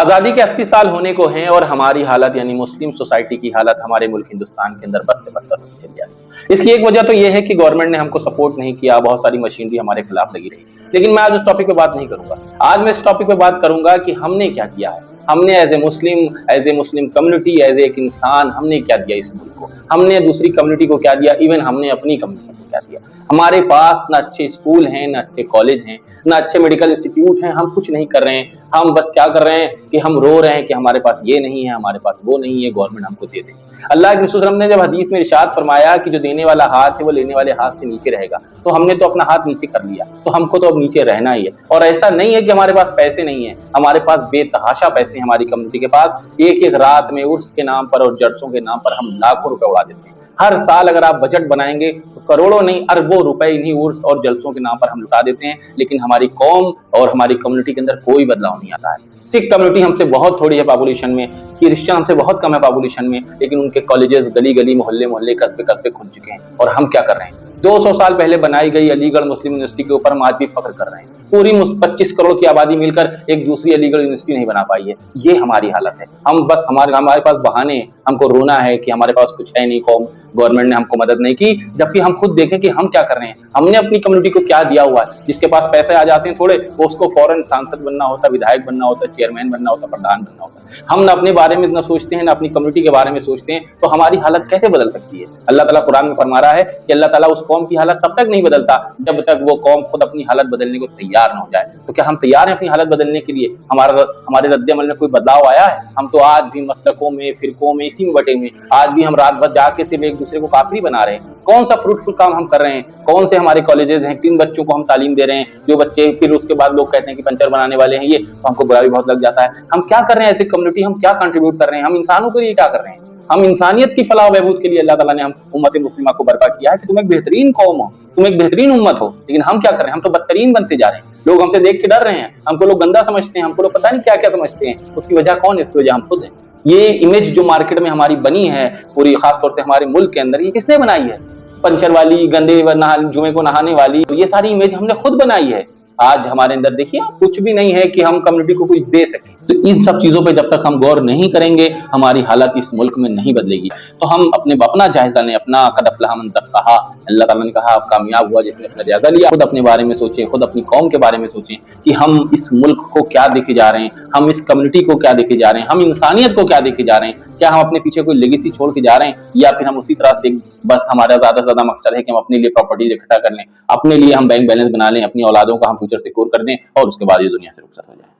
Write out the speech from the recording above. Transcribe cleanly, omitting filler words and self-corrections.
आज़ादी के 80 साल होने को हैं और हमारी हालत यानी मुस्लिम सोसाइटी की हालत हमारे मुल्क हिंदुस्तान के अंदर बद से बदतर होती चली जा रही है। इसकी एक वजह तो ये है कि गवर्नमेंट ने हमको सपोर्ट नहीं किया, बहुत सारी मशीनरी हमारे खिलाफ लगी रही। लेकिन मैं आज उस टॉपिक पे बात नहीं करूंगा। आज मैं इस टॉपिक पे बात करूंगा कि हमने क्या किया है। हमने as a Muslim community, as एक इंसान, हमने क्या दिया इस मुल्क को, हमने दूसरी कम्युनिटी को क्या दिया, इवन हमने अपनी कम्युनिटी को क्या दिया। हमारे पास ना अच्छे स्कूल हैं, ना अच्छे कॉलेज हैं, ना अच्छे मेडिकल इंस्टीट्यूट हैं। हम कुछ नहीं कर रहे हैं। हम बस क्या कर रहे हैं कि हम रो रहे हैं कि हमारे पास ये नहीं है, हमारे पास वो नहीं है, गवर्नमेंट हमको दे दे। अल्लाह के रसूल ने जब हदीस में इरशाद फरमाया कि जो देने वाला हाथ है वो लेने वाले हाथ से नीचे रहेगा, तो हमने तो अपना हाथ नीचे कर लिया, तो हमको तो अब नीचे रहना ही है। और ऐसा नहीं है कि हमारे पास पैसे नहीं है, हमारे पास बेतहाशा पैसे हैं। हमारी कम्युनिटी के पास एक एक रात में उर्स के नाम पर और जलसों के नाम पर हम लाखों रुपए उड़ा देते हैं। हर साल अगर आप बजट बनाएंगे तो करोड़ों नहीं अरबों रुपए इन्हीं उर्स और जलसों के नाम पर हम लुटा देते हैं। लेकिन हमारी कौम और हमारी कम्युनिटी के अंदर कोई बदलाव नहीं आता है। सिख कम्युनिटी हमसे बहुत थोड़ी है पॉपुलेशन में, क्रिश्चियन हमसे बहुत कम है पॉपुलेशन में, लेकिन उनके कॉलेजेस गली गली, मोहल्ले मोहल्ले, कस्बे कस्बे खुल चुके हैं। और हम क्या कर रहे हैं? 200 साल पहले बनाई गई अलीगढ़ मुस्लिम यूनिवर्सिटी के ऊपर हम आज भी फख्र कर रहे हैं। पूरी 25 करोड़ की आबादी मिलकर एक दूसरी अलीगढ़ यूनिवर्सिटी नहीं बना पाई है। ये हमारी हालत है। हम बस हमारे पास बहाने हैं, हमको रोना है कि हमारे पास कुछ है नहीं, कौम गवर्नमेंट ने हमको मदद नहीं की। जबकि हम खुद देखें कि हम क्या कर रहे हैं, हमने अपनी कम्युनिटी को क्या दिया हुआ है। जिसके पास पैसे आ जाते हैं थोड़े, वो उसको फौरन सांसद बनना होता, विधायक बनना होता, चेयरमैन बनना होता, प्रधान बनना होता। हम ना अपने बारे में इतना सोचते हैं, ना अपनी कम्युनिटी के बारे में सोचते हैं। तो हमारी हालत कैसे बदल सकती है? अल्लाह ताला कुरान में फरमा रहा है कि अल्लाह ताला उस कौम की हालत तब तक नहीं बदलता जब तक वो कौम खुद अपनी हालत बदलने को तैयार न हो जाए। तो क्या हम तैयार हैं अपनी हालत बदलने के लिए? हमारे रद्द-ए-अमल में कोई बदलाव आया है? हम तो आज भी मसलकों में, फिरकों में इसी में बटे हुए। आज भी हम रात भर जाके सिर्फ एक दूसरे को काफिरी बना रहे हैं। कौन सा फ्रूटफुल काम हम कर रहे हैं? कौन से हमारे कॉलेजेस हैं? किन बच्चों को हम तालीम दे रहे हैं? जो बच्चे फिर उसके बाद लोग कहते हैं कि पंचर बनाने वाले हैं, ये तो हमको बुरा भी बहुत लग जाता है। हम क्या कर रहे हैं एज ए कम्युनिटी? हम क्या कंट्रीब्यूट कर रहे हैं? हम इंसानों के लिए क्या कर रहे हैं? हम इंसानियत की फलाह बहबूद के लिए अल्लाह ताला ने हम उम्मत मुस्लिमा को बर्पा किया है कि तुम एक बेहतरीन कौम हो, तुम एक बेहतरीन उम्मत हो। लेकिन हम क्या कर रहे हैं? हम तो बदतरीन बनते जा रहे हैं। लोग हमसे देख के डर रहे हैं, हमको लोग गंदा समझते हैं, हमको लोग पता नहीं क्या क्या समझते हैं। उसकी वजह कौन है? उसकी वजह हम खुद हैं। ये इमेज जो मार्केट में हमारी बनी है पूरी, खासतौर से हमारे मुल्क के अंदर, ये किसने बनाई है? पंचर वाली, गंदे जुमे को नहाने वाली, ये सारी इमेज हमने खुद बनाई है। आज हमारे अंदर देखिए कुछ भी नहीं है कि हम कम्युनिटी को कुछ दे सकें। तो इन सब चीजों पे जब तक हम गौर नहीं करेंगे, हमारी हालत इस मुल्क में नहीं बदलेगी। तो हम अपना जायजा लें, अपना कद अफ़लह मन तक़्क़ा। अल्लाह ताला ने कहा आप कामयाब हुआ जिसने अपना जायजा लिया। खुद अपने बारे में सोचें, खुद अपनी कौम के बारे में सोचें कि हम इस मुल्क को क्या देके जा रहे हैं, हम इस कम्युनिटी को क्या देके जा रहे हैं, हम इंसानियत को क्या देके जा रहे हैं। क्या हम अपने पीछे कोई लेगेसी छोड़ के जा रहे हैं, या फिर हम उसी तरह से बस हमारा ज्यादा से ज्यादा मकसद है कि हम अपने लिए प्रॉपर्टी इकट्ठा कर लें, अपने लिए हम बैंक बैलेंस बना लें, अपनी औलादों का हम फ्यूचर सिक्योर कर दें और उसके बाद ये दुनिया से रुखसत हो जाए।